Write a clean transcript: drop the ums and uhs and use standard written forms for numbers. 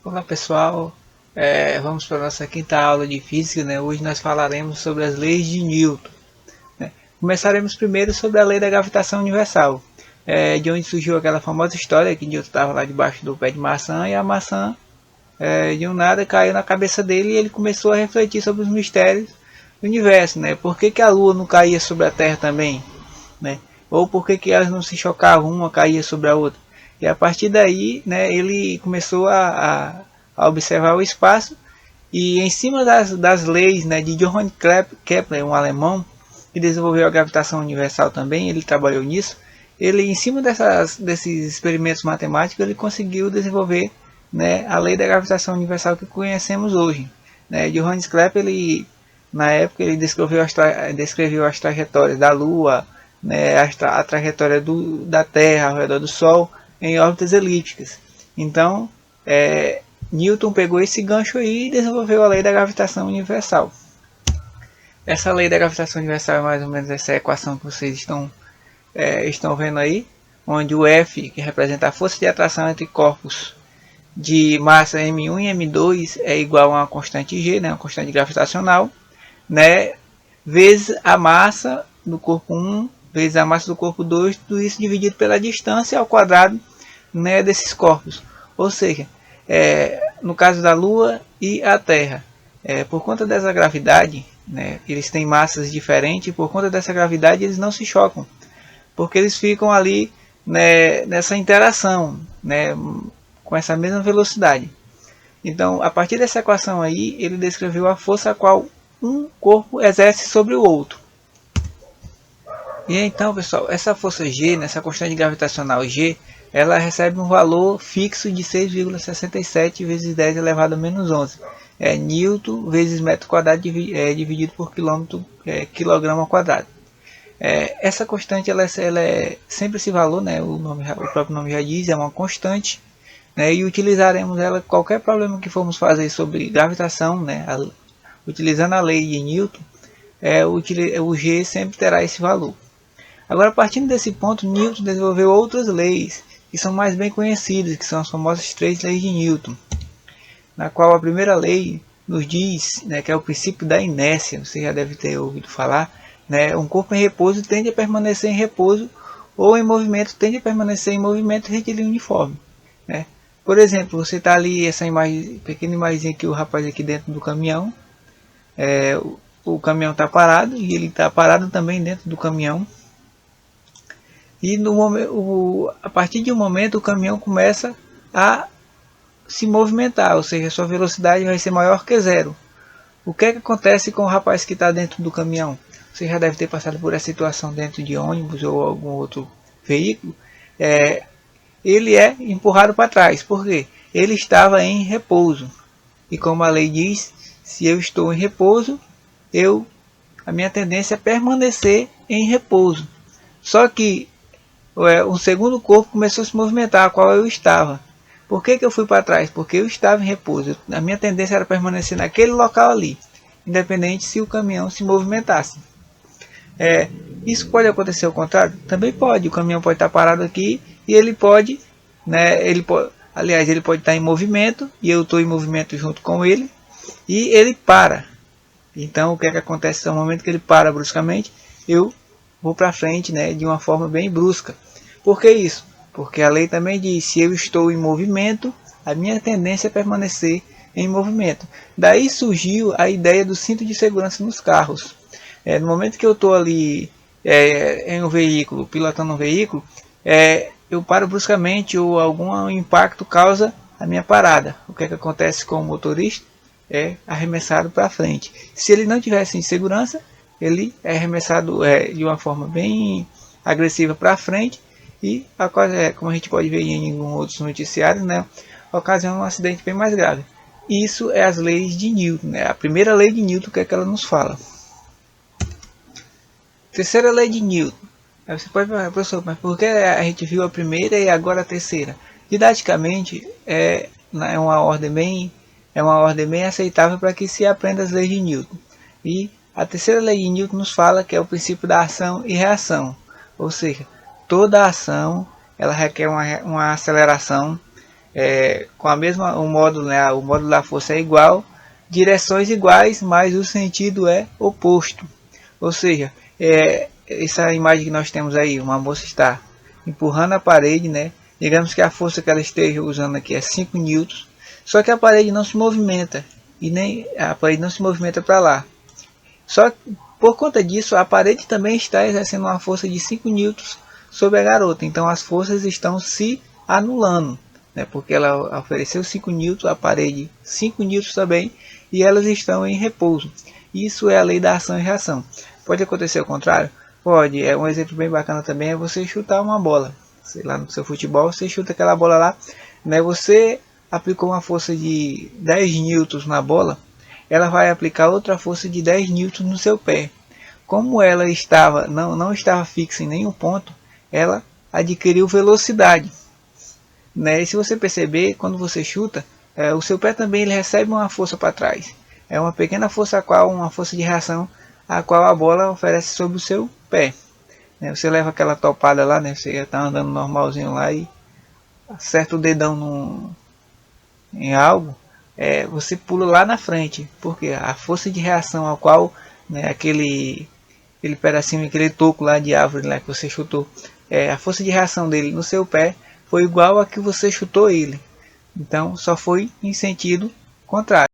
Olá pessoal, vamos para a nossa quinta aula de física, né? Hoje nós falaremos sobre as leis de Newton, né? Começaremos primeiro sobre a lei da gravitação universal, de onde surgiu aquela famosa história que Newton estava lá debaixo do pé de maçã e a maçã de um nada caiu na cabeça dele e ele começou a refletir sobre os mistérios do universo, né? Por que a Lua não caía sobre a Terra também, né? Ou por que elas não se chocavam, uma caía sobre a outra? E a partir daí, né, ele começou a observar o espaço e em cima das leis, né, de Johann Kepler, um alemão que desenvolveu a gravitação universal também, ele trabalhou nisso. Ele, em cima desses experimentos matemáticos, ele conseguiu desenvolver, né, a lei da gravitação universal que conhecemos hoje. Né? Johann Kepler, ele, na época, ele descreveu as trajetórias da Lua, né, a trajetória da Terra ao redor do Sol em órbitas elípticas. Então, Newton pegou esse gancho aí e desenvolveu a lei da gravitação universal. Essa lei da gravitação universal é mais ou menos essa equação que vocês estão vendo aí, onde o F, que representa a força de atração entre corpos de massa M1 e M2, é igual a uma constante G, né, uma constante gravitacional, né, vezes a massa do corpo 1 vezes a massa do corpo 2, tudo isso dividido pela distância ao quadrado, né, desses corpos. Ou seja, no caso da Lua e a Terra, por conta dessa gravidade, né, eles têm massas diferentes, e por conta dessa gravidade eles não se chocam, porque eles ficam ali, né, nessa interação, né, com essa mesma velocidade. Então, a partir dessa equação aí, ele descreveu a força a qual um corpo exerce sobre o outro. E então, pessoal, essa força G, nessa constante gravitacional G, ela recebe um valor fixo de 6,67 vezes 10 elevado a menos 11. Newton vezes metro quadrado dividido por quilograma ao quadrado. Essa constante ela é sempre esse valor, né? O próprio nome já diz, é uma constante, né? E utilizaremos ela qualquer problema que formos fazer sobre gravitação, né? Utilizando a lei de Newton, o G sempre terá esse valor. Agora, partindo desse ponto, Newton desenvolveu outras leis que são mais bem conhecidas, que são as famosas três leis de Newton, na qual a primeira lei nos diz, né, que é o princípio da inércia. Você já deve ter ouvido falar, né? Um corpo em repouso tende a permanecer em repouso, ou em movimento tende a permanecer em movimento retilíneo uniforme, né? Por exemplo, você está ali, essa imagem, pequena imagem aqui, o rapaz aqui dentro do caminhão, o caminhão está parado e ele está parado também dentro do caminhão. E a partir de um momento o caminhão começa a se movimentar, ou seja, a sua velocidade vai ser maior que zero. O que acontece com o rapaz que está dentro do caminhão? Você já deve ter passado por essa situação dentro de ônibus ou algum outro veículo. Ele é empurrado para trás. Por quê? Ele estava em repouso. E como a lei diz, se eu estou em repouso, a minha tendência é permanecer em repouso. Só que um segundo corpo começou a se movimentar, a qual eu estava. Por que eu fui para trás? Porque eu estava em repouso. A minha tendência era permanecer naquele local ali, independente se o caminhão se movimentasse. Isso pode acontecer ao contrário? Também pode. O caminhão pode estar parado aqui e ele pode, né, aliás, ele pode estar em movimento e eu estou em movimento junto com ele e ele para. Então, o que acontece no momento que ele para bruscamente? Eu vou para frente, né, de uma forma bem brusca. Por que isso? Porque a lei também diz, se eu estou em movimento, a minha tendência é permanecer em movimento. Daí surgiu a ideia do cinto de segurança nos carros. No momento que eu estou ali em um veículo, pilotando um veículo, eu paro bruscamente ou algum impacto causa a minha parada. O que acontece com o motorista? É arremessado para frente. Se ele não tivesse em segurança, ele é arremessado de uma forma bem agressiva para frente e, como a gente pode ver em outros noticiários, né, ocasiona um acidente bem mais grave. Isso é as leis de Newton, né? A primeira lei de Newton, que ela nos fala. Terceira lei de Newton. Aí você pode falar, professor, mas por que a gente viu a primeira e agora a terceira? Didaticamente, uma ordem bem aceitável para que se aprenda as leis de Newton. E a terceira lei de Newton nos fala que é o princípio da ação e reação. Ou seja, toda ação ela requer uma aceleração com a mesma, o módulo, né, o módulo da força é igual, direções iguais, mas o sentido é oposto. Ou seja, essa imagem que nós temos aí, uma moça está empurrando a parede, né? Digamos que a força que ela esteja usando aqui é 5 newtons, só que a parede não se movimenta, e nem a parede não se movimenta para lá. Só que por conta disso, a parede também está exercendo uma força de 5 newtons sobre a garota. Então as forças estão se anulando, né? Porque ela ofereceu 5 newtons, a parede 5 newtons também, e elas estão em repouso. Isso é a lei da ação e reação. Pode acontecer o contrário? Pode. Um exemplo bem bacana também é você chutar uma bola. Sei lá, no seu futebol, você chuta aquela bola lá, né? Você aplicou uma força de 10 newtons na bola, ela vai aplicar outra força de 10 newtons no seu pé. Como ela não estava fixa em nenhum ponto, ela adquiriu velocidade, né? E se você perceber, quando você chuta, o seu pé também ele recebe uma força para trás. É uma pequena força, uma força de reação, a qual a bola oferece sobre o seu pé. Né? Você leva aquela topada lá, né? Você está andando normalzinho lá e acerta o dedão em algo, você pula lá na frente, porque a força de reação ao qual, né, aquele pedacinho, aquele toco lá de árvore lá que você chutou, a força de reação dele no seu pé foi igual a que você chutou ele. Então só foi em sentido contrário.